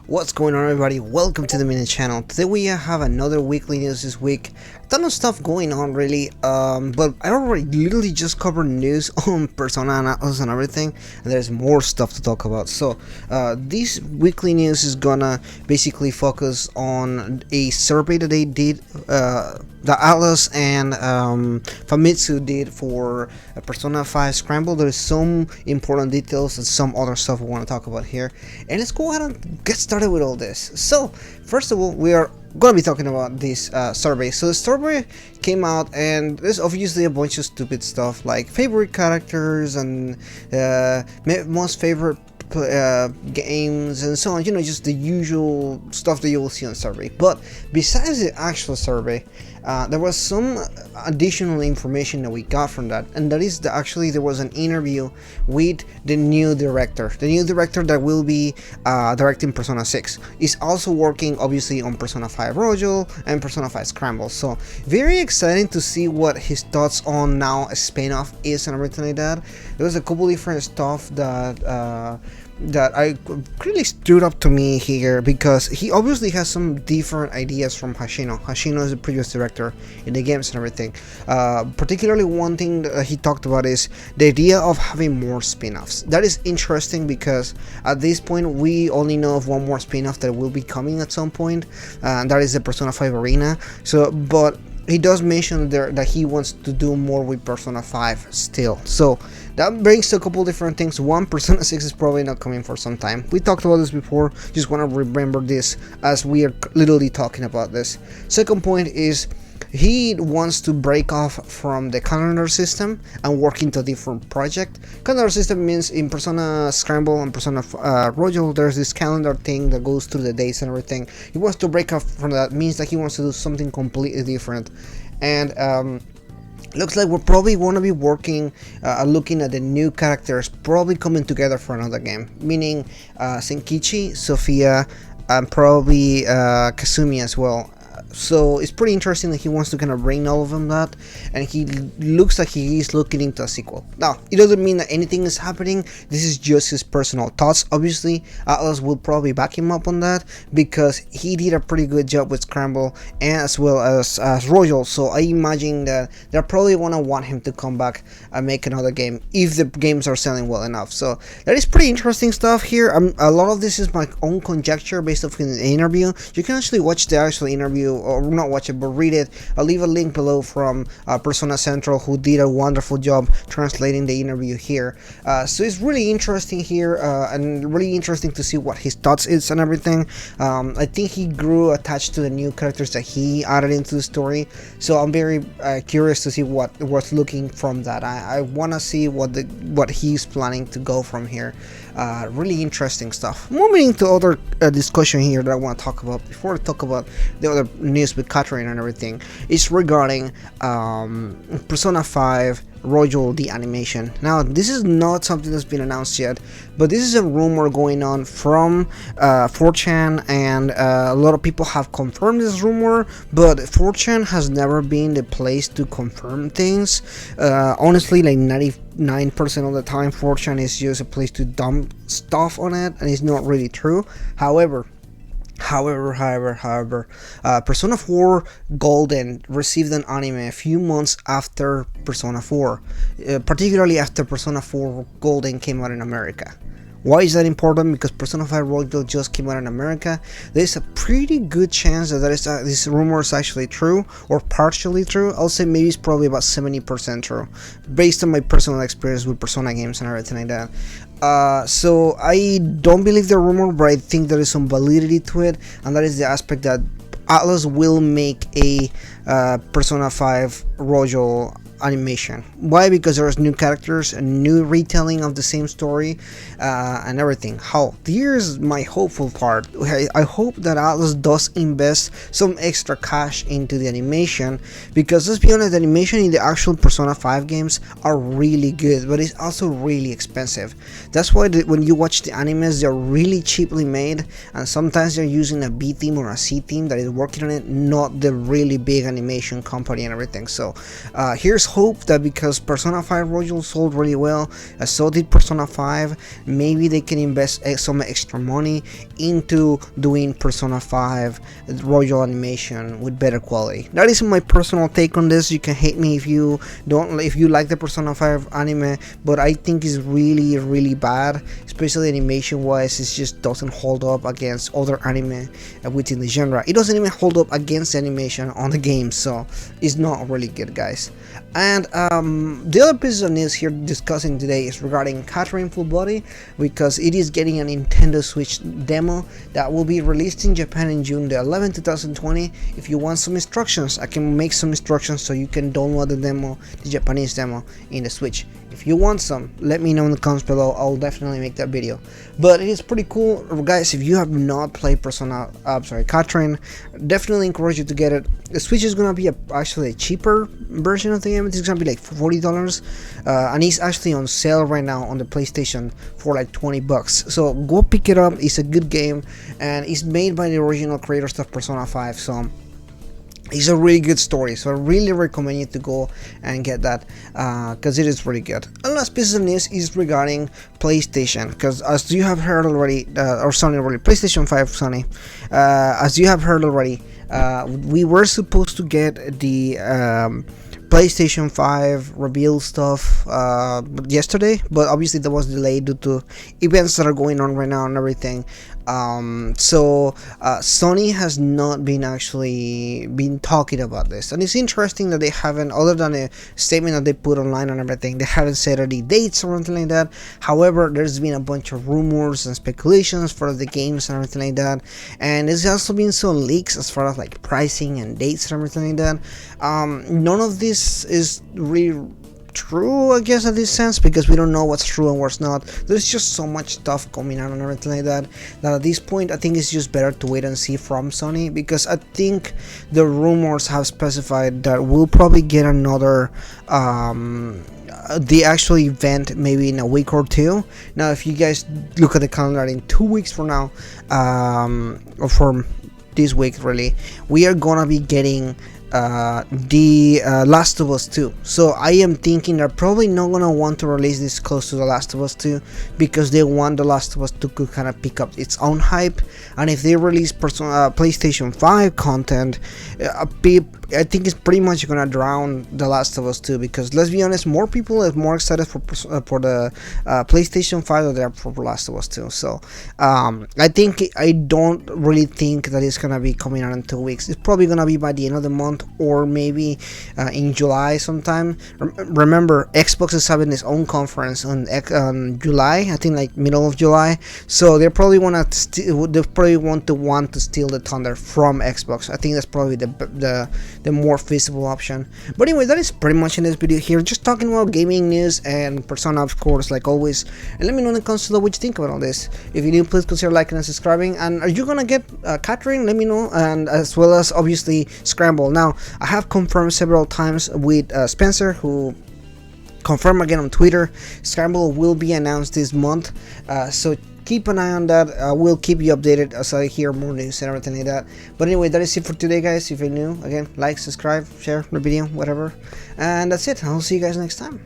What's going on, everybody? Welcome to the mini channel. Today we have another weekly news this week. A ton of stuff going on really, but I already literally just covered news on Persona and Atlas and everything, and there's more stuff to talk about. So this weekly news is gonna basically focus on a survey that they did, that Atlas and Famitsu did for Persona 5 Scramble. There's some important details and some other stuff we want to talk about here, and let's go ahead and get started with all this. So first of all, we are gonna be talking about this survey. So the survey came out, and there's obviously a bunch of stupid stuff like favorite characters and most favorite games and so on, just the usual stuff that you will see on survey. But besides the actual survey, there was some additional information that we got from that, and that is that actually there was an interview with the new director that will be directing Persona 6. He's also working obviously on Persona 5 Royal and Persona 5 Scramble, so very exciting to see what his thoughts on now a spin-off is and everything like that. There was a couple different stuff that I really stood up to me here, because he obviously has some different ideas from Hashino. Hashino is the previous director in the games and everything. Particularly one thing that he talked about is the idea of having more spin-offs. That is interesting because at this point we only know of one more spin-off that will be coming at some point, and that is the Persona 5 Arena. So, but he does mention there that he wants to do more with Persona 5 still. So that brings a couple different things. One, Persona 6 is probably not coming for some time. We talked about this before, just want to remember this as we are literally talking about this. Second point is he wants to break off from the calendar system and work into a different project. Calendar system means in Persona Scramble and Persona Royal, there's this calendar thing that goes through the days and everything. He wants to break off from that, means that he wants to do something completely different. And looks like we're probably going to be working, looking at the new characters probably coming together for another game, meaning Senkichi, Sophia, and probably Kasumi as well. So it's pretty interesting that he wants to kind of bring all of them that, and he looks like he is looking into a sequel. Now, it doesn't mean that anything is happening. This is just his personal thoughts. Obviously, Atlas will probably back him up on that because he did a pretty good job with Scramble and as well as Royal. So I imagine that they probably want him to come back and make another game if the games are selling well enough. So that is pretty interesting stuff here. A lot of this is my own conjecture based off the interview. You can actually watch the actual interview, or not watch it but read it. I'll leave a link below from Persona Central, who did a wonderful job translating the interview here. So it's really interesting here, and really interesting to see what his thoughts is and everything. I think he grew attached to the new characters that he added into the story, so I'm very curious to see what was looking from that. I want to see what he's planning to go from here. Really interesting stuff. Moving to other discussion here that I want to talk about before I talk about the other news with Catherine and everything, is regarding Persona 5 Royal, the animation. Now, this is not something that's been announced yet, but this is a rumor going on from 4chan, and a lot of people have confirmed this rumor, but 4chan has never been the place to confirm things. Honestly, like 99% of the time, 4chan is just a place to dump stuff on it, and it's not really true. However, Persona 4 Golden received an anime a few months after Persona 4, particularly after Persona 4 Golden came out in America. Why is that important? Because Persona 5 Royal just came out in America. There's a pretty good chance that this rumor is actually true, or partially true. I'll say maybe it's probably about 70% true, based on my personal experience with Persona games and everything like that. So I don't believe the rumor, but I think there is some validity to it, and that is the aspect that Atlas will make a Persona 5 Royal animation. Why? Because there's new characters, a new retelling of the same story, and everything. Here's my hopeful part. I hope that Atlas does invest some extra cash into the animation, because let's be honest, the animation in the actual Persona 5 games are really good, but it's also really expensive. That's why when you watch the animes, they're really cheaply made, and sometimes they're using a B team or a C team that is working on it, not the really big animation company and everything. So here's hope that because Persona 5 Royal sold really well, so did Persona 5, maybe they can invest some extra money into doing Persona 5 Royal animation with better quality. That is my personal take on this. You can hate me if you like the Persona 5 anime, but I think it's really bad, especially animation wise. It just doesn't hold up against other anime within the genre. It doesn't even hold up against animation on the game, so it's not really good, guys. And the other piece of news here discussing today is regarding Catherine Full Body, because it is getting a Nintendo Switch demo that will be released in Japan in June the 11th, 2020. If you want some instructions, I can make some instructions so you can download the demo, the Japanese demo, in the Switch. If you want some, let me know in the comments below. I'll definitely make that video. But it is pretty cool, guys. If you have not played Catherine, definitely encourage you to get it. The Switch is gonna be actually a cheaper version of the game. It's gonna be like $40, and it's actually on sale right now on the PlayStation for like $20. So go pick it up. It's a good game, and it's made by the original creators of Persona 5. So it's a really good story, so I really recommend you to go and get that, because it is really good. And last piece of news is regarding PlayStation, because as you have heard already, or Sony already, PlayStation 5 Sony, as you have heard already, we were supposed to get the PlayStation 5 reveal stuff yesterday, but obviously that was delayed due to events that are going on right now and everything. So Sony has not been talking about this, and it's interesting that they haven't, other than a statement that they put online and everything, they haven't set any dates or anything like that. However, there's been a bunch of rumors and speculations for the games and everything like that, and there's also been some leaks as far as like pricing and dates and everything like that. None of this is really true, I guess, in this sense, because we don't know what's true and what's not. There's just so much stuff coming out and everything like that, that at this point I think it's just better to wait and see from Sony, because I think the rumors have specified that we'll probably get another the actual event maybe in a week or two. Now if you guys look at the calendar, in 2 weeks from now, or from this week really, we are gonna be getting the Last of Us 2. So I am thinking they're probably not gonna want to release this close to The Last of Us 2, because they want The Last of Us 2 to kind of pick up its own hype. And if they release PlayStation 5 content, I think it's pretty much gonna drown The Last of Us 2, because let's be honest, more people are more excited for the PlayStation 5 than they are for The Last of Us 2. So I don't really think that it's gonna be coming out in 2 weeks. It's probably gonna be by the end of the month, or maybe in July sometime. Remember, Xbox is having its own conference on July, I think like middle of July. So they probably want to steal the thunder from Xbox. I think that's probably the more feasible option. But anyway, that is pretty much in this video here, just talking about gaming news and Persona, of course, like always. And let me know in the comments below what you think about all this. If you do, please consider liking and subscribing. And are you gonna get Catherine? Let me know, and as well as obviously Scramble. Now I have confirmed several times with Spencer, who confirmed again on Twitter, Scramble will be announced this month, so keep an eye on that. We'll keep you updated as I hear more news and everything like that. But anyway, that is it for today, guys. If you're new, again, like, subscribe, share the video, whatever, and that's it. I'll see you guys next time.